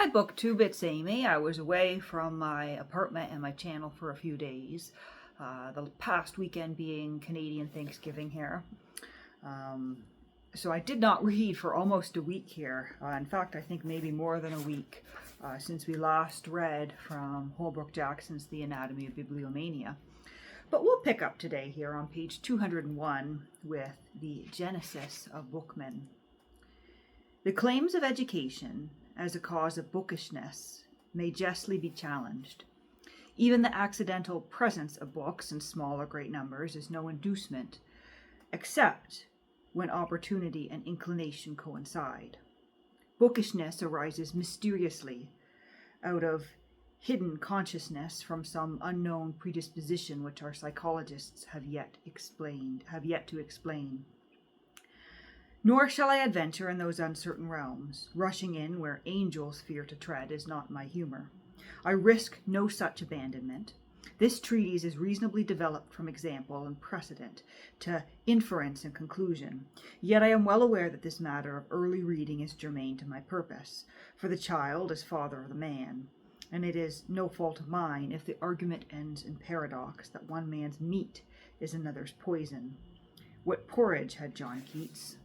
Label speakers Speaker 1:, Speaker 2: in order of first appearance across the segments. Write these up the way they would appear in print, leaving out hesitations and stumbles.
Speaker 1: Hi BookTube, it's Amy. I was away from my apartment and my channel for a few days. The past weekend being Canadian Thanksgiving here. So I did not read for almost a week here. In fact, I think maybe more than a week since we last read from Holbrook Jackson's The Anatomy of Bibliomania. But we'll pick up today here on page 201 with the Genesis of Bookmen. The claims of education as a cause of bookishness may justly be challenged. Even the accidental presence of books in small or great numbers is no inducement, except when opportunity and inclination coincide. Bookishness arises mysteriously out of hidden consciousness from some unknown predisposition which our psychologists have yet to explain. Nor shall I adventure in those uncertain realms. Rushing in where angels fear to tread is not my humor. I risk no such abandonment. This treatise is reasonably developed from example and precedent to inference and conclusion. Yet I am well aware that this matter of early reading is germane to my purpose, for the child is father of the man, and it is no fault of mine if the argument ends in paradox that one man's meat is another's poison. What porridge had John Keats?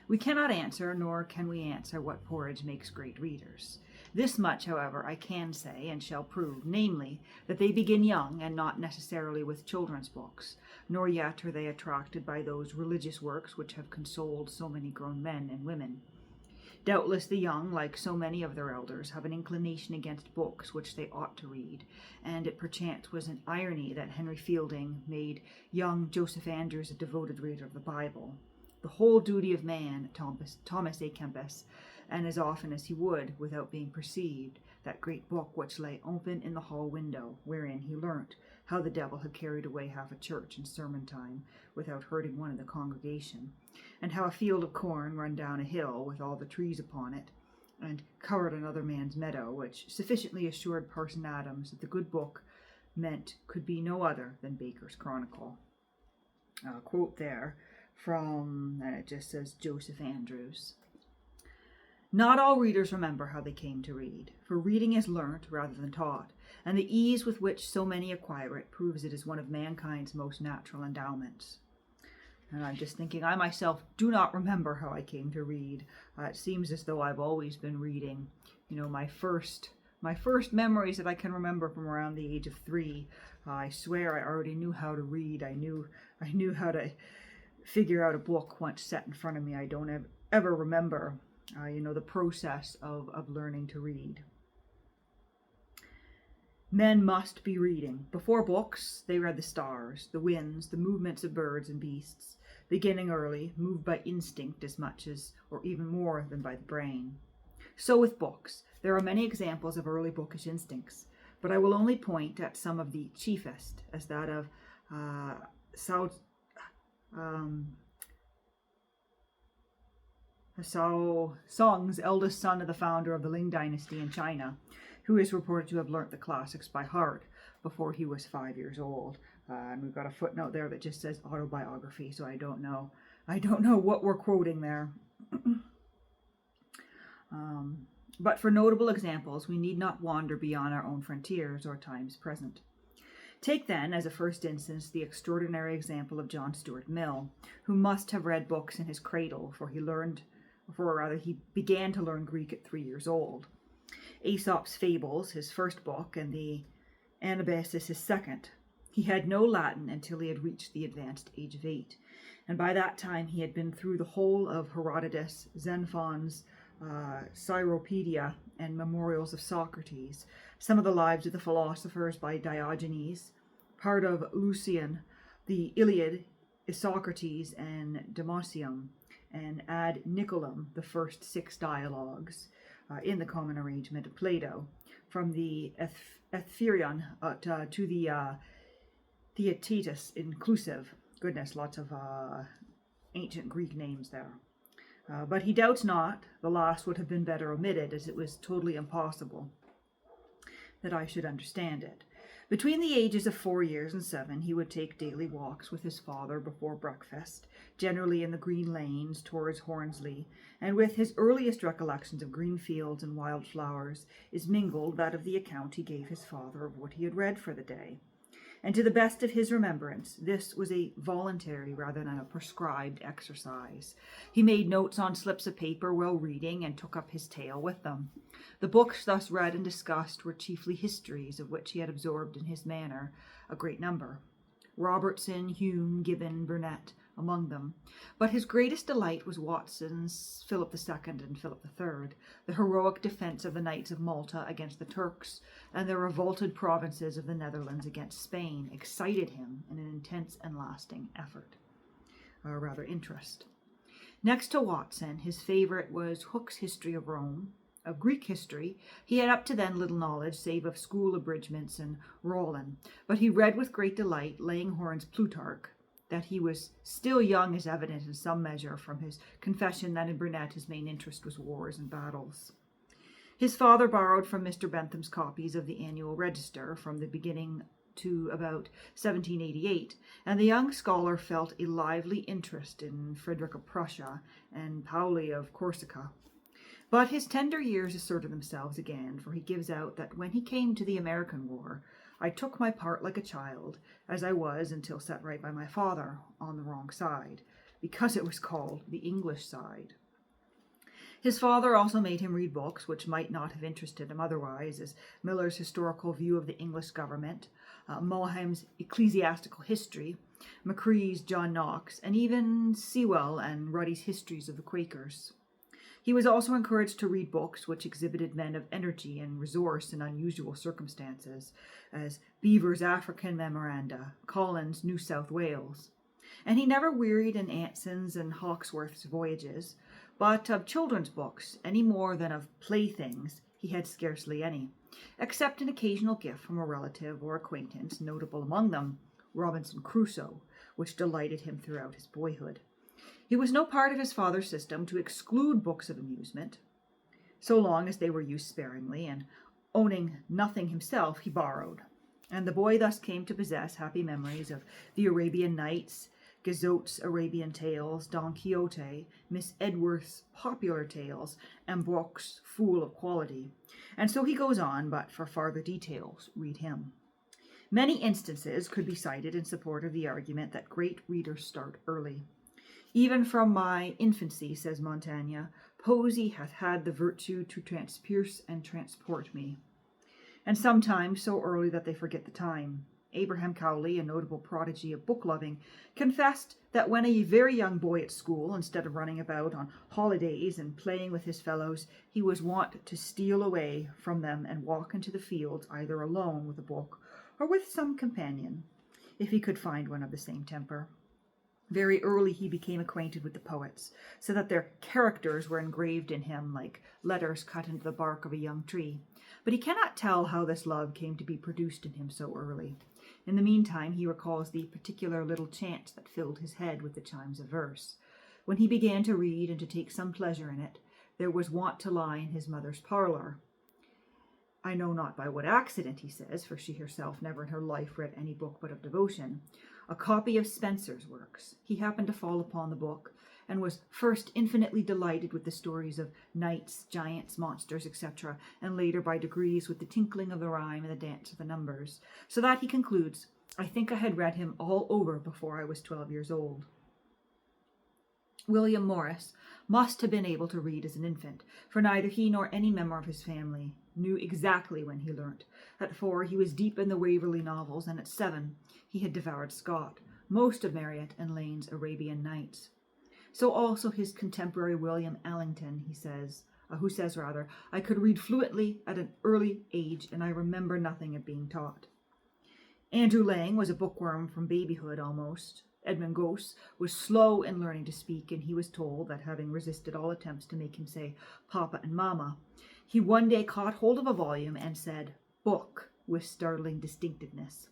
Speaker 1: We cannot answer, nor can we answer what porridge makes great readers. This much, however, I can say and shall prove, namely, that they begin young and not necessarily with children's books, nor yet are they attracted by those religious works which have consoled so many grown men and women. Doubtless the young, like so many of their elders, have an inclination against books which they ought to read, and it perchance was an irony that Henry Fielding made young Joseph Andrews a devoted reader of the Bible. The whole duty of man, Thomas A. Kempis, and as often as he would, without being perceived, that great book which lay open in the hall window, wherein he learnt how the devil had carried away half a church in sermon time without hurting one of the congregation, and how a field of corn run down a hill with all the trees upon it, and covered another man's meadow, which sufficiently assured Parson Adams that the good book meant could be no other than Baker's Chronicle. Quote there from, it just says Joseph Andrews. Not all readers remember how they came to read, for reading is learnt rather than taught, and the ease with which so many acquire it proves it is one of mankind's most natural endowments. And I'm just thinking, I myself do not remember how I came to read. It seems as though I've always been reading. You know, my first memories that I can remember from around the age of 3. I swear I already knew how to read. I knew how to figure out a book once set in front of me. I don't ever remember, the process of learning to read. Men must be reading. Before books, they read the stars, the winds, the movements of birds and beasts, beginning early, moved by instinct as much as, or even more than by the brain. So with books, there are many examples of early bookish instincts, but I will only point at some of the chiefest, as that of Song's eldest son of the founder of the Ling dynasty in China, who is reported to have learnt the classics by heart before he was 5 years old. And we've got a footnote there that just says autobiography, so I don't know what we're quoting there. But for notable examples, we need not wander beyond our own frontiers or times present. Take then, as a first instance, the extraordinary example of John Stuart Mill, who must have read books in his cradle, for he began to learn Greek at 3 years old. Aesop's Fables, his first book, and the Anabasis, his second. He had no Latin until he had reached the advanced age of 8, and by that time he had been through the whole of Herodotus, Xenophon's Cyropaedia, and Memorials of Socrates, some of the lives of the philosophers by Diogenes, part of Lucian, the Iliad, Isocrates, and Demosium, and ad Nicolum, the first 6 dialogues in the common arrangement of Plato, from the Etherion to the Theaetetus inclusive. Goodness, lots of ancient Greek names there. But he doubts not the last would have been better omitted, as it was totally impossible that I should understand it. Between the ages of 4 years and 7, he would take daily walks with his father before breakfast, generally in the green lanes towards Hornsley, and with his earliest recollections of green fields and wild flowers is mingled that of the account he gave his father of what he had read for the day. And to the best of his remembrance, this was a voluntary rather than a prescribed exercise. He made notes on slips of paper while reading and took up his tale with them. The books thus read and discussed were chiefly histories, of which he had absorbed in his manner a great number. Robertson, Hume, Gibbon, Burnet among them. But his greatest delight was Watson's Philip II and Philip III, the heroic defense of the Knights of Malta against the Turks, and the revolted provinces of the Netherlands against Spain excited him in an intense and lasting interest. Next to Watson, his favourite was Hooke's History of Rome. Of Greek history, he had up to then little knowledge, save of school abridgments and Rollin, but he read with great delight Langhorne's Plutarch. That he was still young is evident in some measure from his confession that in Burnet his main interest was wars and battles. His father borrowed from Mr. Bentham's copies of the Annual Register from the beginning to about 1788, and the young scholar felt a lively interest in Frederick of Prussia and Pauli of Corsica. But his tender years asserted themselves again, for he gives out that when he came to the American War, I took my part like a child, as I was until set right by my father, on the wrong side, because it was called the English side. His father also made him read books which might not have interested him otherwise, as Miller's Historical View of the English Government, Moham's Ecclesiastical History, Macree's John Knox, and even Sewell and Ruddy's Histories of the Quakers. He was also encouraged to read books which exhibited men of energy and resource in unusual circumstances, as Beaver's African Memoranda, Collins's New South Wales. And he never wearied in Anson's and Hawkesworth's voyages, but of children's books, any more than of playthings, he had scarcely any, except an occasional gift from a relative or acquaintance, notable among them Robinson Crusoe, which delighted him throughout his boyhood. He was no part of his father's system to exclude books of amusement. So long as they were used sparingly, and owning nothing himself, he borrowed. And the boy thus came to possess happy memories of the Arabian Nights, Guizot's Arabian Tales, Don Quixote, Miss Edgeworth's Popular Tales, and books full of quality. And so he goes on, but for farther details, read him. Many instances could be cited in support of the argument that great readers start early. Even from my infancy, says Montaigne, poesy hath had the virtue to transpierce and transport me. And sometimes so early that they forget the time. Abraham Cowley, a notable prodigy of book-loving, confessed that when a very young boy at school, instead of running about on holidays and playing with his fellows, he was wont to steal away from them and walk into the fields either alone with a book or with some companion, if he could find one of the same temper. Very early he became acquainted with the poets, so that their characters were engraved in him like letters cut into the bark of a young tree. But he cannot tell how this love came to be produced in him so early. In the meantime, he recalls the particular little chant that filled his head with the chimes of verse. When he began to read and to take some pleasure in it, there was wont to lie in his mother's parlour. I know not by what accident, he says, for she herself never in her life read any book but of devotion, a copy of Spenser's works. He happened to fall upon the book, and was first infinitely delighted with the stories of knights, giants, monsters, etc., and later by degrees with the tinkling of the rhyme and the dance of the numbers, so that he concludes, I think I had read him all over before I was 12 years old. William Morris must have been able to read as an infant, for neither he nor any member of his family knew exactly when he learnt. At 4 he was deep in the Waverley novels, and at 7 he had devoured Scott, most of Marryat and Lane's Arabian Nights. So also his contemporary William Allington, who says, I could read fluently at an early age, and I remember nothing of being taught. Andrew Lang was a bookworm from babyhood almost. Edmund Gosse was slow in learning to speak, and he was told that, having resisted all attempts to make him say Papa and Mama, he one day caught hold of a volume and said, book, with startling distinctiveness.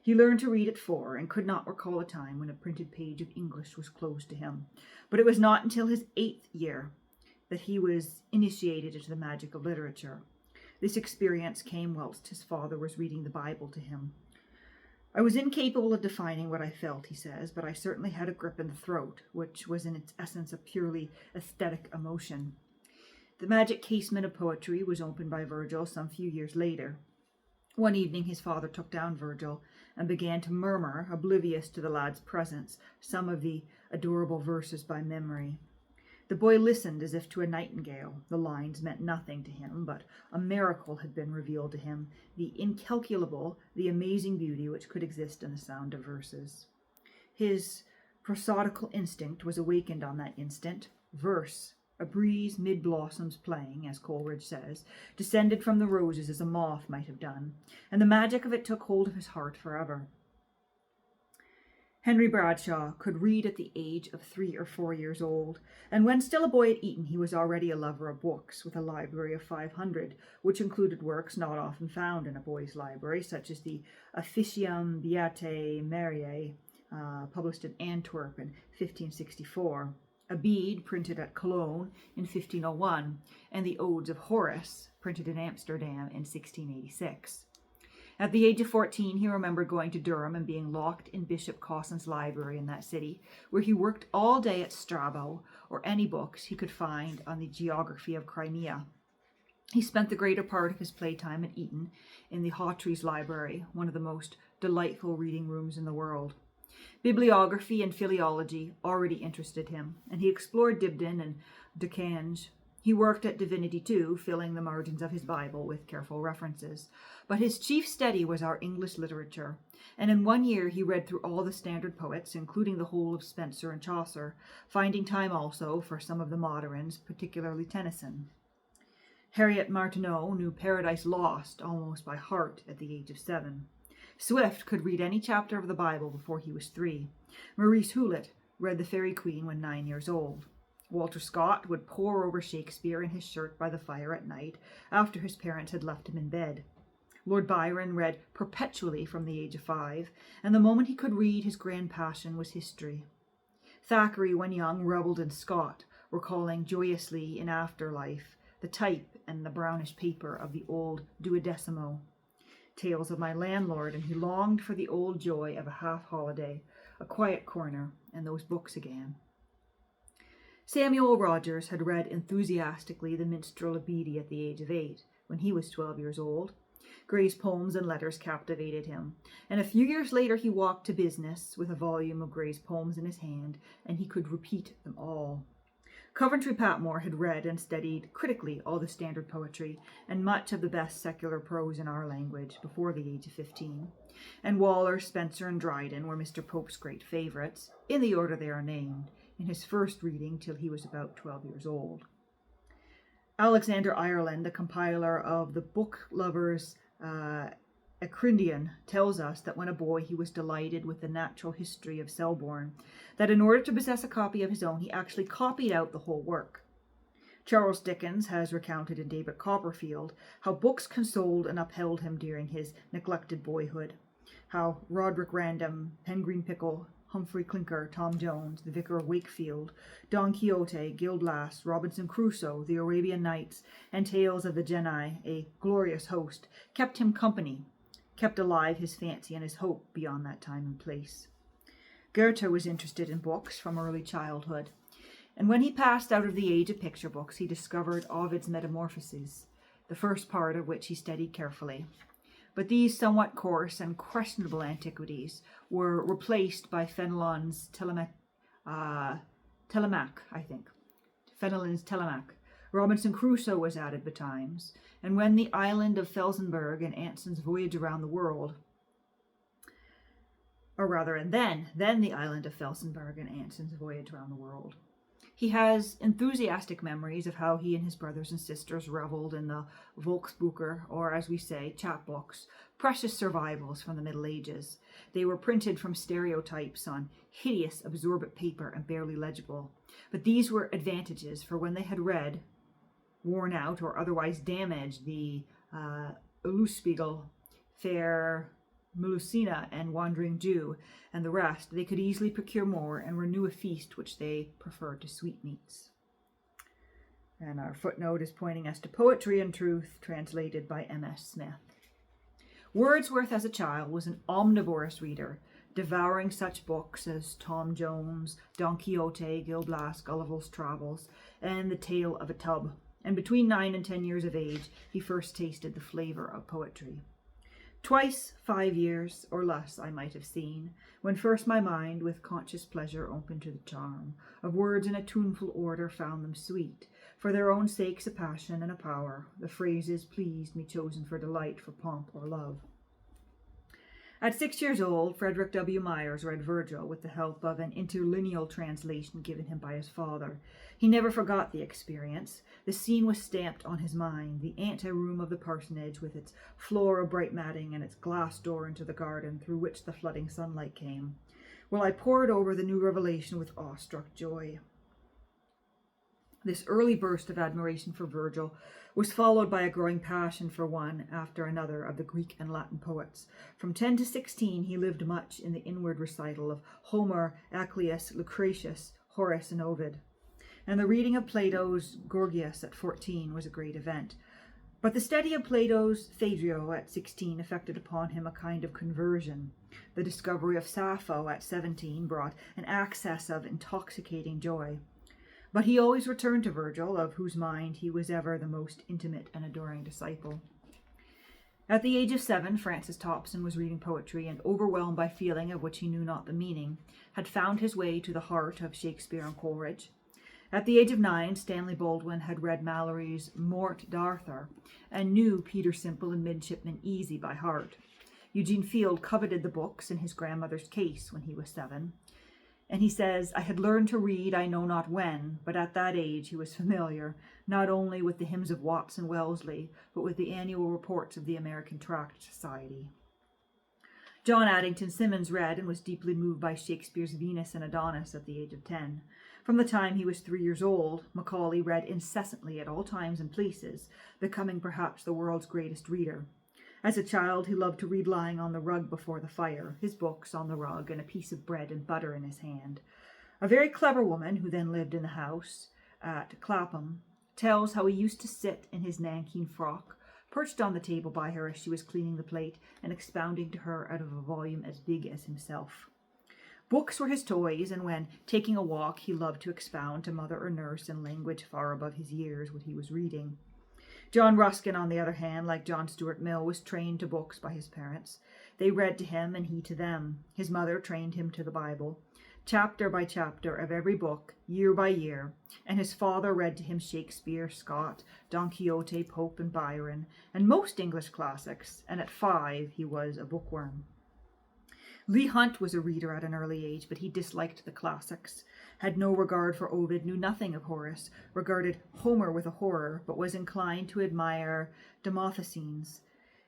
Speaker 1: He learned to read at 4 and could not recall a time when a printed page of English was closed to him. But it was not until his 8th year that he was initiated into the magic of literature. This experience came whilst his father was reading the Bible to him. I was incapable of defining what I felt, he says, but I certainly had a grip in the throat, which was in its essence a purely aesthetic emotion. The magic casement of poetry was opened by Virgil some few years later. One evening his father took down Virgil and began to murmur, oblivious to the lad's presence, some of the adorable verses by memory. The boy listened as if to a nightingale. The lines meant nothing to him, but a miracle had been revealed to him, the incalculable, the amazing beauty which could exist in the sound of verses. His prosodical instinct was awakened on that instant. Verse, a breeze mid-blossoms playing, as Coleridge says, descended from the roses as a moth might have done, and the magic of it took hold of his heart forever. Henry Bradshaw could read at the age of 3 or 4 years old, and when still a boy at Eton he was already a lover of books, with a library of 500, which included works not often found in a boy's library, such as the Officium Beatae Mariae, published in Antwerp in 1564, a Bede printed at Cologne in 1501, and the Odes of Horace, printed in Amsterdam in 1686. At the age of 14, he remembered going to Durham and being locked in Bishop Cawson's library in that city, where he worked all day at Strabo or any books he could find on the geography of Crimea. He spent the greater part of his playtime at Eton in the Hawtreys Library, one of the most delightful reading rooms in the world. Bibliography and philology already interested him, and he explored Dibdin and Decange. He worked at Divinity too, filling the margins of his Bible with careful references. But his chief study was our English literature, and in 1 year he read through all the standard poets, including the whole of Spenser and Chaucer, finding time also for some of the moderns, particularly Tennyson. Harriet Martineau knew Paradise Lost almost by heart at the age of 7. Swift could read any chapter of the Bible before he was 3. Maurice Hewlett read The Faerie Queene when 9 years old. Walter Scott would pore over Shakespeare in his shirt by the fire at night after his parents had left him in bed. Lord Byron read perpetually from the age of 5, and the moment he could read, his grand passion was history. Thackeray, when young, revelled in Scott, recalling joyously in after life the type and the brownish paper of the old duodecimo tales of my landlord, and he longed for the old joy of a half-holiday, a quiet corner, and those books again. Samuel Rogers had read enthusiastically The Minstrel of Beatty at the age of 8, when he was 12 years old. Gray's poems and letters captivated him, and a few years later he walked to business with a volume of Gray's poems in his hand, and he could repeat them all. Coventry Patmore had read and studied critically all the standard poetry and much of the best secular prose in our language before the age of 15, and Waller, Spenser, and Dryden were Mr. Pope's great favourites, in the order they are named, in his first reading till he was about 12 years old. Alexander Ireland, the compiler of the Book Lovers' Acrindion, tells us that when a boy he was delighted with the natural history of Selborne, that in order to possess a copy of his own he actually copied out the whole work. Charles Dickens has recounted in David Copperfield how books consoled and upheld him during his neglected boyhood, how Roderick Random, Pen Green Pickle, Humphrey Clinker, Tom Jones, the Vicar of Wakefield, Don Quixote, Gil Blas, Robinson Crusoe, the Arabian Nights, and Tales of the Genii, a glorious host, kept him company, kept alive his fancy and his hope beyond that time and place. Goethe was interested in books from early childhood, and when he passed out of the age of picture books, he discovered Ovid's Metamorphoses, the first part of which he studied carefully. But these somewhat coarse and questionable antiquities were replaced by Fenelon's Telemaque. Robinson Crusoe was added betimes, and when the island of Felsenburgh and Anson's voyage around the world, then the island of Felsenburgh and Anson's voyage around the world. He has enthusiastic memories of how he and his brothers and sisters reveled in the Volksbücher, or as we say, chapbooks, precious survivals from the Middle Ages. They were printed from stereotypes on hideous, absorbent paper and barely legible. But these were advantages, for when they had read, worn out, or otherwise damaged the Ulluspiegel, Fair Melusina, and Wandering Jew, and the rest, they could easily procure more and renew a feast which they preferred to sweetmeats. And our footnote is pointing us to Poetry and Truth, translated by M.S. Smith. Wordsworth as a child was an omnivorous reader, devouring such books as Tom Jones, Don Quixote, Gil Blas, Gulliver's Travels, and The Tale of a Tub. And between 9 and 10 years of age, he first tasted the flavor of poetry. Twice 5 years, or less, I might have seen, when first my mind with conscious pleasure opened to the charm of words in a tuneful order found them sweet, for their own sakes a passion and a power, the phrases pleased me chosen for delight, for pomp or love. At 6 years old, Frederick W. Myers read Virgil with the help of an interlineal translation given him by his father. He never forgot the experience. The scene was stamped on his mind, the anteroom of the parsonage with its floor of bright matting and its glass door into the garden through which the flooding sunlight came. Well, I pored over the new revelation with awestruck joy. This early burst of admiration for Virgil was followed by a growing passion for one after another of the Greek and Latin poets. From 10 to 16, he lived much in the inward recital of Homer, Aclius, Lucretius, Horace, and Ovid. And the reading of Plato's Gorgias at 14 was a great event. But the study of Plato's Phaedro at 16 effected upon him a kind of conversion. The discovery of Sappho at 17 brought an access of intoxicating joy. But he always returned to Virgil, of whose mind he was ever the most intimate and adoring disciple. At the age of 7, Francis Thompson was reading poetry, and, overwhelmed by feeling of which he knew not the meaning, had found his way to the heart of Shakespeare and Coleridge. At the age of 9, Stanley Baldwin had read Malory's Morte d'Arthur, and knew Peter Simple and Midshipman Easy by heart. Eugene Field coveted the books in his grandmother's case when he was 7. And he says, I had learned to read I know not when, but at that age he was familiar, not only with the hymns of Watts and Wellesley, but with the annual reports of the American Tract Society. John Addington Symonds read and was deeply moved by Shakespeare's Venus and Adonis at the age of 10. From the time he was 3 years old, Macaulay read incessantly at all times and places, becoming perhaps the world's greatest reader. As a child, he loved to read lying on the rug before the fire, his books on the rug and a piece of bread and butter in his hand. A very clever woman, who then lived in the house at Clapham, tells how he used to sit in his nankeen frock, perched on the table by her as she was cleaning the plate, and expounding to her out of a volume as big as himself. Books were his toys, and when taking a walk, he loved to expound to mother or nurse in language far above his years what he was reading. John Ruskin, on the other hand, like John Stuart Mill, was trained to books by his parents. They read to him and he to them. His mother trained him to the Bible, chapter by chapter of every book, year by year, and his father read to him Shakespeare, Scott, Don Quixote, Pope, and Byron, and most English classics, and at 5 he was a bookworm. Leigh Hunt was a reader at an early age, but he disliked the classics, had no regard for Ovid, knew nothing of Horace, regarded Homer with a horror, but was inclined to admire Demosthenes.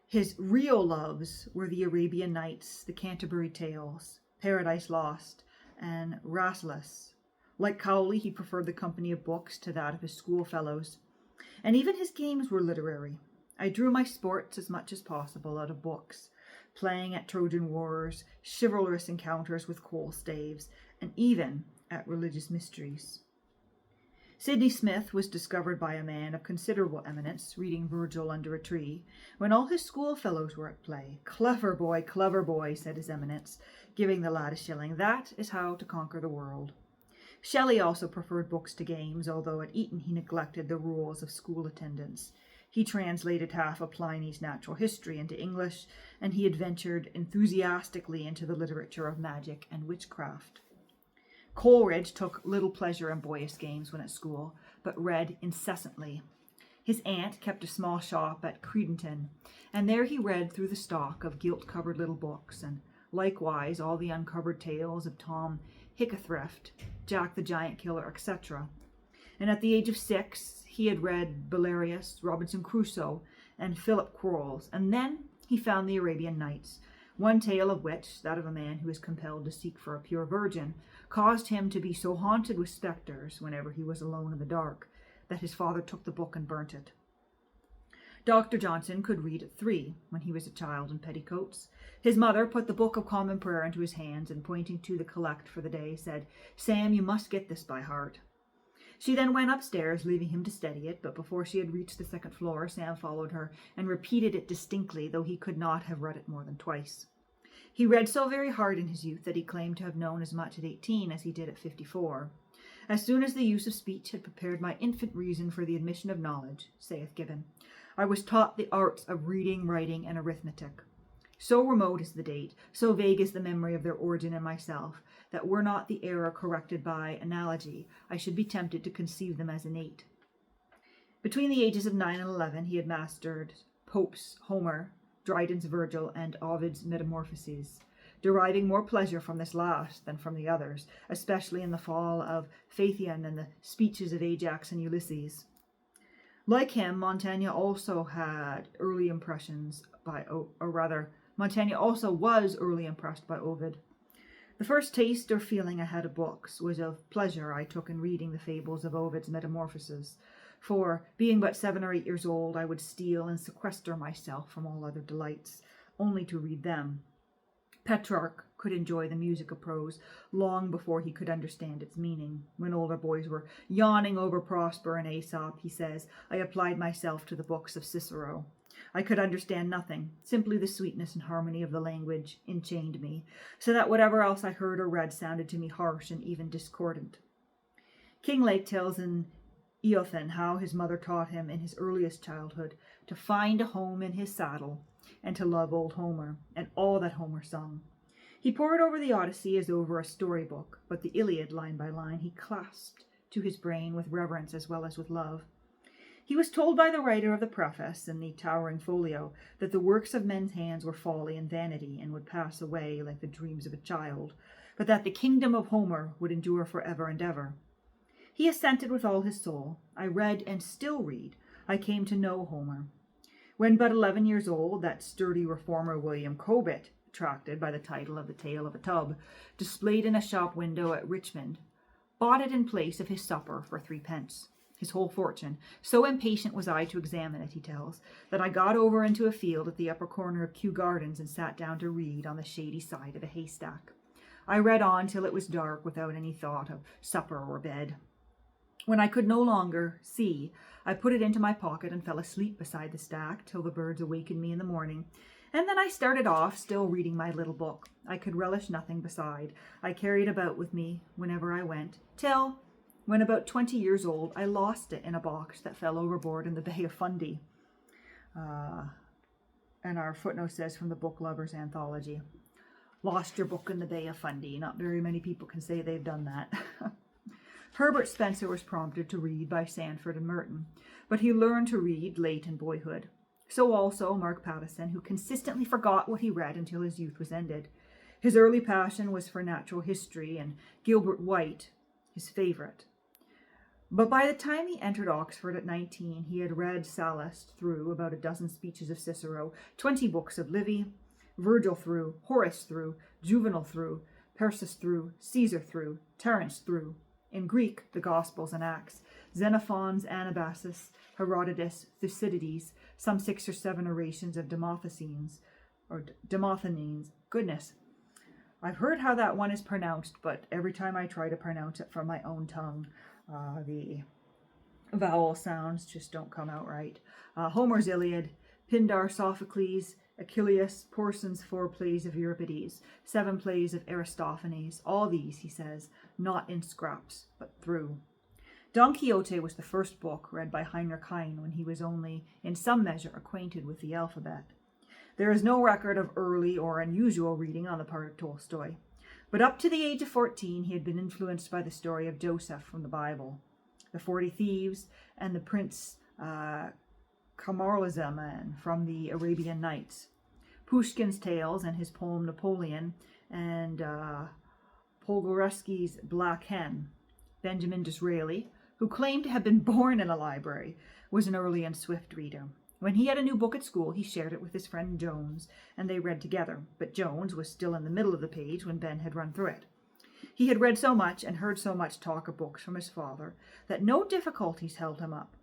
Speaker 1: His real loves were the Arabian Nights, the Canterbury Tales, Paradise Lost, and Rasselas. Like Cowley, he preferred the company of books to that of his schoolfellows, and even his games were literary. I drew my sports as much as possible out of books, playing at Trojan wars, chivalrous encounters with coal staves, and even at religious mysteries. Sidney Smith was discovered by a man of considerable eminence, reading Virgil under a tree, when all his schoolfellows were at play. Clever boy, said his eminence, giving the lad a shilling. That is how to conquer the world. Shelley also preferred books to games, although at Eton he neglected the rules of school attendance. He translated half of Pliny's Natural History into English, and he adventured enthusiastically into the literature of magic and witchcraft. Coleridge took little pleasure in boyish games when at school, but read incessantly. His aunt kept a small shop at Credenton, and there he read through the stock of gilt-covered little books, and likewise all the uncovered tales of Tom Hickathrift, Jack the Giant Killer, etc. And at the age of 6, he had read Belarius, Robinson Crusoe, and Philip Quarles, and then he found the Arabian Nights, one tale of which, that of a man who is compelled to seek for a pure virgin, caused him to be so haunted with spectres whenever he was alone in the dark, that his father took the book and burnt it. Dr. Johnson could read at 3, when he was a child in petticoats. His mother put the Book of Common Prayer into his hands, and pointing to the collect for the day, said, "Sam, you must get this by heart." She then went upstairs, leaving him to steady it, but before she had reached the second floor, Sam followed her and repeated it distinctly, though he could not have read it more than twice. He read so very hard in his youth that he claimed to have known as much at 18 as he did at 54. As soon as the use of speech had prepared my infant reason for the admission of knowledge, saith Gibbon, I was taught the arts of reading, writing, and arithmetic. So remote is the date, so vague is the memory of their origin in myself, that were not the error corrected by analogy, I should be tempted to conceive them as innate. Between the ages of 9 and 11, he had mastered Pope's Homer, Dryden's Virgil, and Ovid's Metamorphoses, deriving more pleasure from this last than from the others, especially in the fall of Phaeton and the speeches of Ajax and Ulysses. Like him, Montaigne also was early impressed by Ovid. The first taste or feeling I had of books was of pleasure I took in reading the fables of Ovid's Metamorphoses, for, being but 7 or 8 years old, I would steal and sequester myself from all other delights, only to read them. Petrarch could enjoy the music of prose long before he could understand its meaning. When older boys were yawning over Prosper and Aesop, he says, I applied myself to the books of Cicero. I could understand nothing. Simply the sweetness and harmony of the language enchained me, so that whatever else I heard or read sounded to me harsh and even discordant. Kinglake tells in Eothen how his mother taught him in his earliest childhood to find a home in his saddle and to love old Homer and all that Homer sung. He pored over the Odyssey as over a storybook, but the Iliad, line by line, he clasped to his brain with reverence as well as with love. He was told by the writer of the preface in the towering folio that the works of men's hands were folly and vanity and would pass away like the dreams of a child, but that the kingdom of Homer would endure forever and ever. He assented with all his soul. I read and still read. I came to know Homer. When but 11 years old, that sturdy reformer William Cobbett, attracted by the title of The Tale of a Tub, displayed in a shop window at Richmond, bought it in place of his supper for 3 pence. His whole fortune. So impatient was I to examine it, he tells, that I got over into a field at the upper corner of Kew Gardens and sat down to read on the shady side of a haystack. I read on till it was dark without any thought of supper or bed. When I could no longer see, I put it into my pocket and fell asleep beside the stack till the birds awakened me in the morning, and then I started off, still reading my little book. I could relish nothing beside. I carried it about with me whenever I went, till, when about 20 years old, I lost it in a box that fell overboard in the Bay of Fundy. And our footnote says from the Book Lovers Anthology, lost your book in the Bay of Fundy. Not very many people can say they've done that. Herbert Spencer was prompted to read by Sandford and Merton, but he learned to read late in boyhood. So also Mark Pattison, who consistently forgot what he read until his youth was ended. His early passion was for natural history, and Gilbert White, his favourite. But by the time he entered Oxford at 19, he had read Sallust through, about a dozen speeches of Cicero, 20 books of Livy, Virgil through, Horace through, Juvenal through, Persis through, Caesar through, Terence through. In Greek, the Gospels and Acts, Xenophon's Anabasis, Herodotus, Thucydides, some 6 or 7 orations of Demosthenes. Goodness, I've heard how that one is pronounced, but every time I try to pronounce it from my own tongue, the vowel sounds just don't come out right. Homer's Iliad, Pindar, Sophocles, Achilles, Porson's 4 plays of Euripides, 7 plays of Aristophanes, all these, he says, not in scraps, but through. Don Quixote was the first book read by Heinrich Heine when he was only, in some measure, acquainted with the alphabet. There is no record of early or unusual reading on the part of Tolstoy, but up to the age of 14 he had been influenced by the story of Joseph from the Bible, the 40 Thieves, and the Prince Camaralzaman from the Arabian Nights, Pushkin's Tales and his poem Napoleon, and Pogorelsky's Black Hen. Benjamin Disraeli, who claimed to have been born in a library, was an early and swift reader. When he had a new book at school, he shared it with his friend Jones, and they read together, but Jones was still in the middle of the page when Ben had run through it. He had read so much and heard so much talk of books from his father that no difficulties held him up.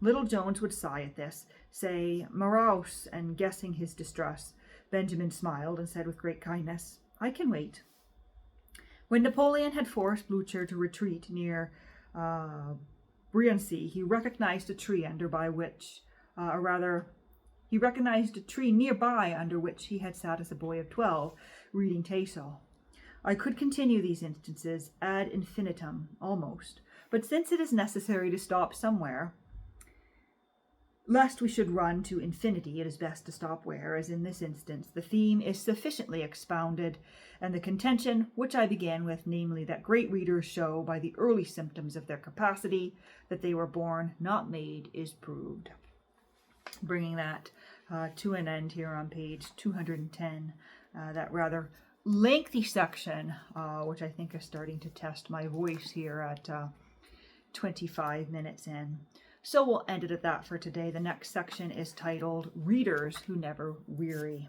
Speaker 1: Little Jones would sigh at this, say "Morose," and guessing his distress, Benjamin smiled and said with great kindness, "I can wait." When Napoleon had forced Blucher to retreat near buoyancy, he recognized a tree he recognized a tree nearby under which he had sat as a boy of 12, reading Tasso. I could continue these instances ad infinitum, almost, but since it is necessary to stop somewhere, lest we should run to infinity, it is best to stop where, as in this instance, the theme is sufficiently expounded, and the contention which I began with, namely that great readers show by the early symptoms of their capacity that they were born, not made, is proved. Bringing that to an end here on page 210, that rather lengthy section, which I think is starting to test my voice here at 25 minutes in. So we'll end it at that for today. The next section is titled Readers Who Never Weary.